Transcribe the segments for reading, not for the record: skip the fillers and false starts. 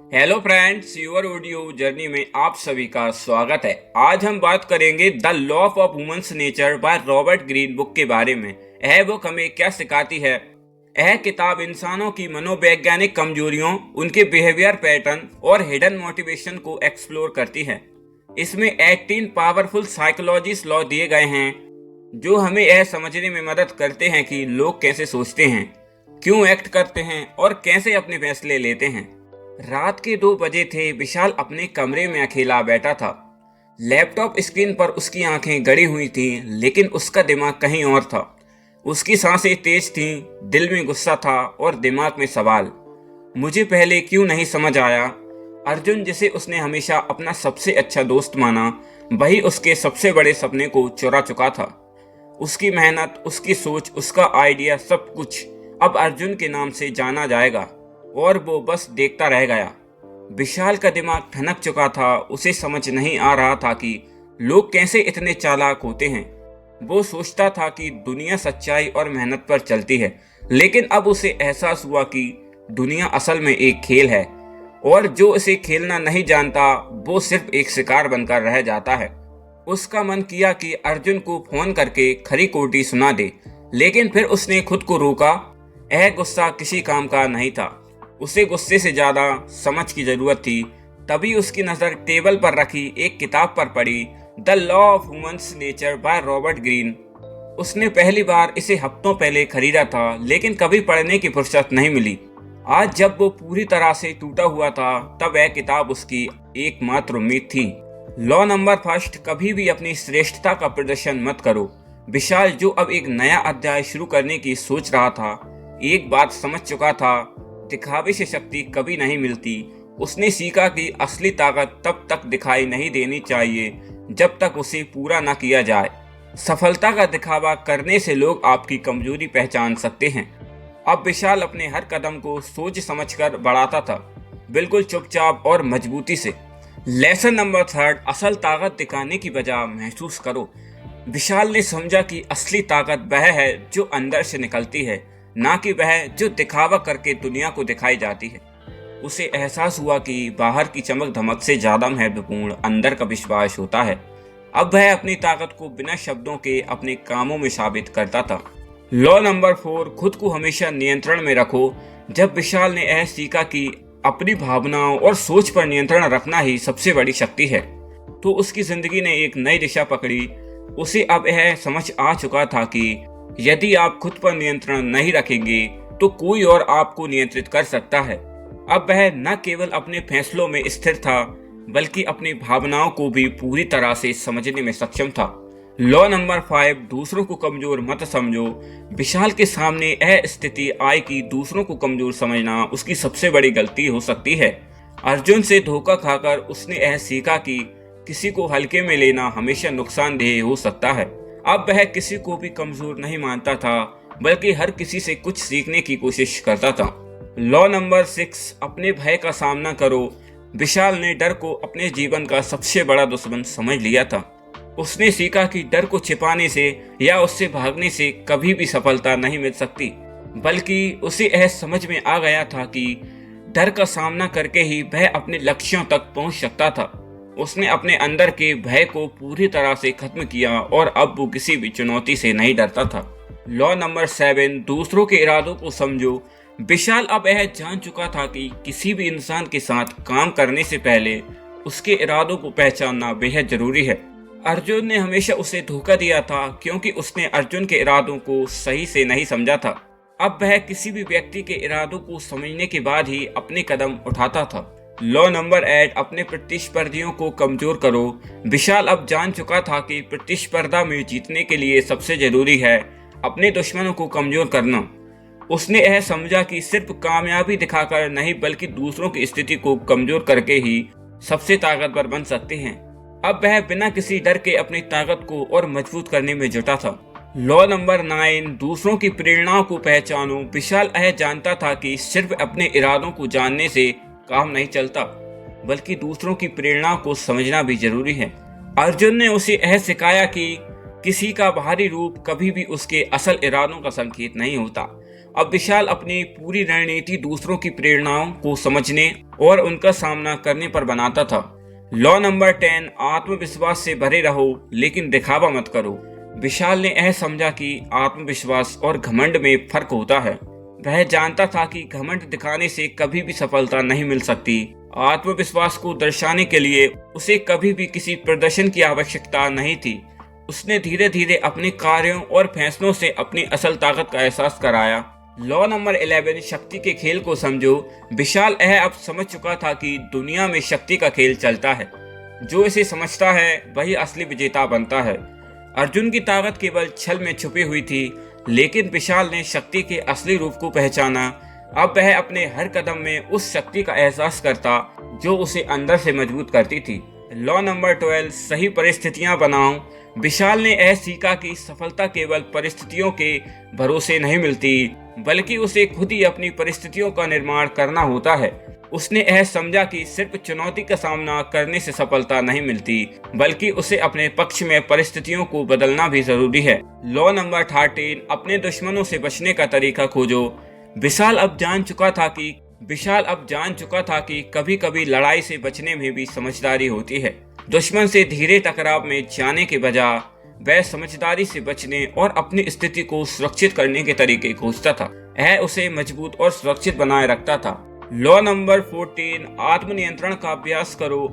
Hello friends, your audio journey में आप सभी का स्वागत है। आज हम बात करेंगे the law of women's nature by Robert Greene book के बारे में। यह बुक हमें क्या सिखाती है? यह किताब इंसानों की मनोवैज्ञानिक कमजोरियों, उनके बिहेवियर पैटर्न और हिडन मोटिवेशन को एक्सप्लोर करती है। इसमें 18 पावरफुल साइकोलॉजिस्ट लॉ दिए गए हैं जो हमें यह समझने में मदद करते हैं कि लोग कैसे सोचते हैं, क्यों एक्ट करते हैं और कैसे अपने फैसले लेते हैं। रात के 2 बजे थे। विशाल अपने कमरे में अकेला बैठा था। लैपटॉप स्क्रीन पर उसकी आंखें गड़ी हुई थीं, लेकिन उसका दिमाग कहीं और था। उसकी सांसें तेज थीं, दिल में गुस्सा था और दिमाग में सवाल। मुझे पहले क्यों नहीं समझ आया? अर्जुन, जिसे उसने हमेशा अपना सबसे अच्छा दोस्त माना, वही उसके सबसे बड़े सपने को चुरा चुका था। उसकी मेहनत, उसकी सोच, उसका आइडिया, सब कुछ अब अर्जुन के नाम से जाना जाएगा और वो बस देखता रह गया। विशाल का दिमाग ठनक चुका था। उसे समझ नहीं आ रहा था कि लोग कैसे इतने चालाक होते हैं। वो सोचता था कि दुनिया सच्चाई और मेहनत पर चलती है, लेकिन अब उसे एहसास हुआ कि दुनिया असल में एक खेल है और जो इसे खेलना नहीं जानता वो सिर्फ एक शिकार बनकर रह जाता है। उसका मन किया कि अर्जुन को फोन करके खरी खोटी सुना दे, लेकिन फिर उसने खुद को रोका। यह गुस्सा किसी काम का नहीं था। उसे गुस्से से ज्यादा समझ की जरूरत थी। तभी उसकी नजर टेबल पर रखी एक किताब पर पड़ी, the law of women's nature by Robert Greene. उसने पहली बार इसे हफ्तों पहले खरीदा था, लेकिन कभी पढ़ने की फुर्सत नहीं मिली। आज जब वो पूरी तरह से टूटा हुआ था, तब यह किताब उसकी एकमात्र उम्मीद थी। लॉ नंबर फर्स्ट, कभी भी अपनी श्रेष्ठता का प्रदर्शन मत करो। विशाल, जो अब एक नया अध्याय शुरू करने की सोच रहा था, एक बात समझ चुका था, दिखावे से शक्ति कभी नहीं मिलती। उसने सीखा कि असली ताकत तब तक दिखाई नहीं देनी चाहिए जब तक उसे पूरा न किया जाए। सफलता का दिखावा करने से लोग आपकी कमजोरी पहचान सकते हैं। अब विशाल अपने हर कदम को सोच समझकर बढ़ाता था, बिल्कुल चुपचाप और मजबूती से। लेसन नंबर थर्ड, असल ताकत दिखाने की बजाय महसूस करो। विशाल ने समझा कि असली ताकत वह है जो अंदर से निकलती है, ना कि वह जो दिखावा करके दुनिया को दिखाई जाती है। उसे एहसास हुआ कि बाहर की चमक धमक से ज्यादा महत्वपूर्ण अंदर का विश्वास होता है। अब वह अपनी ताकत को बिना शब्दों के अपने कामों में साबित करता था। लॉ नंबर 4, खुद को हमेशा नियंत्रण में रखो। जब विशाल ने यह सीखा कि अपनी भावनाओं और सोच पर नियंत्रण रखना ही सबसे बड़ी शक्ति है, तो उसकी जिंदगी ने एक नई दिशा पकड़ी। उसे अब यह समझ आ चुका था कि यदि आप खुद पर नियंत्रण नहीं रखेंगे तो कोई और आपको नियंत्रित कर सकता है। अब वह न केवल अपने फैसलों में स्थिर था, बल्कि अपनी भावनाओं को भी पूरी तरह से समझने में सक्षम था। लॉ नंबर 5, दूसरों को कमजोर मत समझो। विशाल के सामने यह स्थिति आई कि दूसरों को कमजोर समझना उसकी सबसे बड़ी गलती हो सकती है। अर्जुन से धोखा खाकर उसने यह सीखा कि किसी को हल्के में लेना हमेशा नुकसानदेह हो सकता है। अब वह किसी को भी कमजोर नहीं मानता था, बल्कि हर किसी से कुछ सीखने की कोशिश करता था। लॉ नंबर 6, अपने भय का सामना करो। विशाल ने डर को अपने जीवन का सबसे बड़ा दुश्मन समझ लिया था। उसने सीखा कि डर को छिपाने से या उससे भागने से कभी भी सफलता नहीं मिल सकती, बल्कि उसे यह समझ में आ गया था कि डर का सामना करके ही वह अपने लक्ष्यों तक पहुंच सकता था। उसने अपने अंदर के भय को पूरी तरह से खत्म किया और अब वो किसी भी चुनौती से नहीं डरता था। लॉ नंबर 7, दूसरों के इरादों को समझो। विशाल अब यह जान चुका था कि किसी भी इंसान के साथ काम करने से पहले उसके इरादों को पहचानना बेहद जरूरी है। अर्जुन ने हमेशा उसे धोखा दिया था क्योंकि उसने अर्जुन के इरादों को सही से नहीं समझा था। अब वह किसी भी व्यक्ति के इरादों को समझने के बाद ही अपने कदम उठाता था। लॉ नंबर 8, अपने प्रतिस्पर्धियों को कमजोर करो। विशाल अब जान चुका था कि प्रतिस्पर्धा में जीतने के लिए सबसे जरूरी है अपने दुश्मनों को कमजोर करना। उसने यह समझा कि सिर्फ कामयाबी दिखाकर नहीं, बल्कि दूसरों की स्थिति को कमजोर करके ही सबसे ताकतवर बन सकते हैं। अब वह बिना किसी डर के अपनी ताकत को और मजबूत करने में जुटा था। लॉ नंबर 9, दूसरों की प्रेरणाओं को पहचानो। विशाल यह जानता था कि सिर्फ अपने इरादों को जानने से काम नहीं चलता, बल्कि दूसरों की प्रेरणा को समझना भी जरूरी है। अर्जुन ने उसे यह सिखाया कि किसी का बाहरी रूप कभी भी उसके असल इरादों का संकेत नहीं होता। अब विशाल अपनी पूरी रणनीति दूसरों की प्रेरणाओं को समझने और उनका सामना करने पर बनाता था। लॉ नंबर 10, आत्मविश्वास से भरे रहो लेकिन दिखावा मत करो। विशाल ने यह समझा कि आत्मविश्वास और घमंड में फर्क होता है। वह जानता था कि घमंड दिखाने से कभी भी सफलता नहीं मिल सकती। आत्मविश्वास को दर्शाने के लिए उसे कभी भी किसी प्रदर्शन की आवश्यकता नहीं थी। उसने धीरे धीरे अपने कार्यों और फैसलों से अपनी असल ताकत का एहसास कराया। लॉ नंबर 11, शक्ति के खेल को समझो। विशाल यह अब समझ चुका था कि दुनिया में शक्ति का खेल चलता है। जो इसे समझता है वही असली विजेता बनता है। अर्जुन की ताकत केवल छल में छुपी हुई थी, लेकिन विशाल ने शक्ति के असली रूप को पहचाना। अब वह अपने हर कदम में उस शक्ति का एहसास करता जो उसे अंदर से मजबूत करती थी। लॉ नंबर 12, सही परिस्थितियां बनाओ। विशाल ने यह सीखा कि सफलता केवल परिस्थितियों के भरोसे नहीं मिलती, बल्कि उसे खुद ही अपनी परिस्थितियों का निर्माण करना होता है। उसने यह समझा कि सिर्फ चुनौती का सामना करने से सफलता नहीं मिलती, बल्कि उसे अपने पक्ष में परिस्थितियों को बदलना भी जरूरी है। लॉ नंबर 13, अपने दुश्मनों से बचने का तरीका खोजो। विशाल अब जान चुका था कि कभी कभी लड़ाई से बचने में भी समझदारी होती है। दुश्मन से धीरे टकराव में जाने के बजाय वह समझदारी से बचने और अपनी स्थिति को सुरक्षित करने के तरीके खोजता था। यह उसे मजबूत और सुरक्षित बनाए रखता था। लॉ नंबर 14, आत्मनियंत्रण का अभ्यास करो।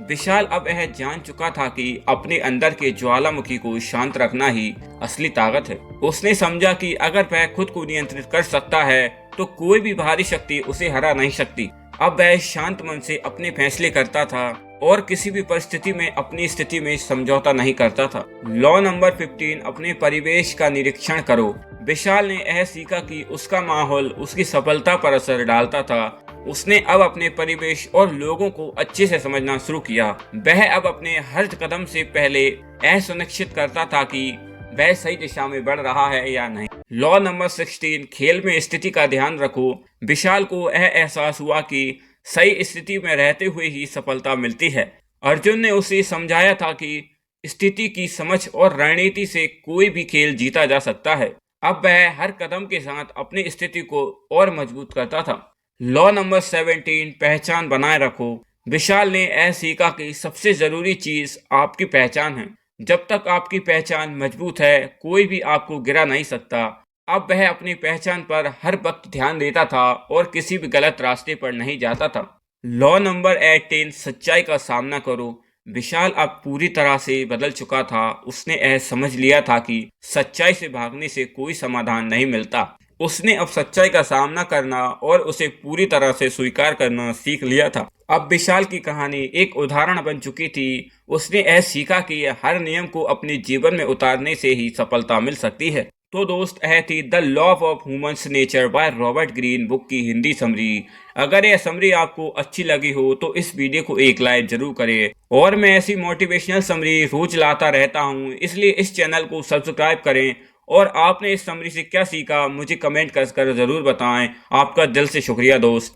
विशाल अब यह जान चुका था कि अपने अंदर के ज्वालामुखी को शांत रखना ही असली ताकत है। उसने समझा कि अगर वह खुद को नियंत्रित कर सकता है तो कोई भी बाहरी शक्ति उसे हरा नहीं सकती। अब वह शांत मन से अपने फैसले करता था और किसी भी परिस्थिति में अपनी स्थिति में समझौता नहीं करता था। लॉ नंबर 15, अपने परिवेश का निरीक्षण करो। विशाल ने यह सीखा कि उसका माहौल उसकी सफलता पर असर डालता था। उसने अब अपने परिवेश और लोगों को अच्छे से समझना शुरू किया। वह अब अपने हर कदम से पहले यह सुनिश्चित करता था कि वह सही दिशा में बढ़ रहा है या नहीं। लॉ नंबर 16, खेल में स्थिति का ध्यान रखो। विशाल को यह एहसास हुआ कि सही स्थिति में रहते हुए ही सफलता मिलती है। अर्जुन ने उसे समझाया था कि स्थिति की समझ और रणनीति से कोई भी खेल जीता जा सकता है। अब वह हर कदम के साथ अपनी स्थिति को और मजबूत करता था। लॉ नंबर 17, पहचान बनाए रखो। विशाल ने यह सीखा कि सबसे जरूरी चीज आपकी पहचान है। जब तक आपकी पहचान मजबूत है, कोई भी आपको गिरा नहीं सकता। अब वह अपनी पहचान पर हर वक्त ध्यान देता था और किसी भी गलत रास्ते पर नहीं जाता था। लॉ नंबर 18, सच्चाई का सामना करो। विशाल अब पूरी तरह से बदल चुका था। उसने यह समझ लिया था कि सच्चाई से भागने से कोई समाधान नहीं मिलता। उसने अब सच्चाई का सामना करना और उसे पूरी तरह से स्वीकार करना सीख लिया था। अब विशाल की कहानी एक उदाहरण बन चुकी थी। उसने यह सीखा कि हर नियम को अपने जीवन में उतारने से ही सफलता मिल सकती है। तो दोस्त, यह थी the law of humans nature by Robert Greene book की हिंदी समरी। अगर यह समरी आपको अच्छी लगी हो तो इस वीडियो को एक लाइक जरूर करें। और मैं ऐसी मोटिवेशनल समरी रोज लाता रहता हूँ, इसलिए इस चैनल को सब्सक्राइब करें। और आपने इस समरी से क्या सीखा मुझे कमेंट कर जरूर बताएं। आपका दिल से शुक्रिया दोस्त।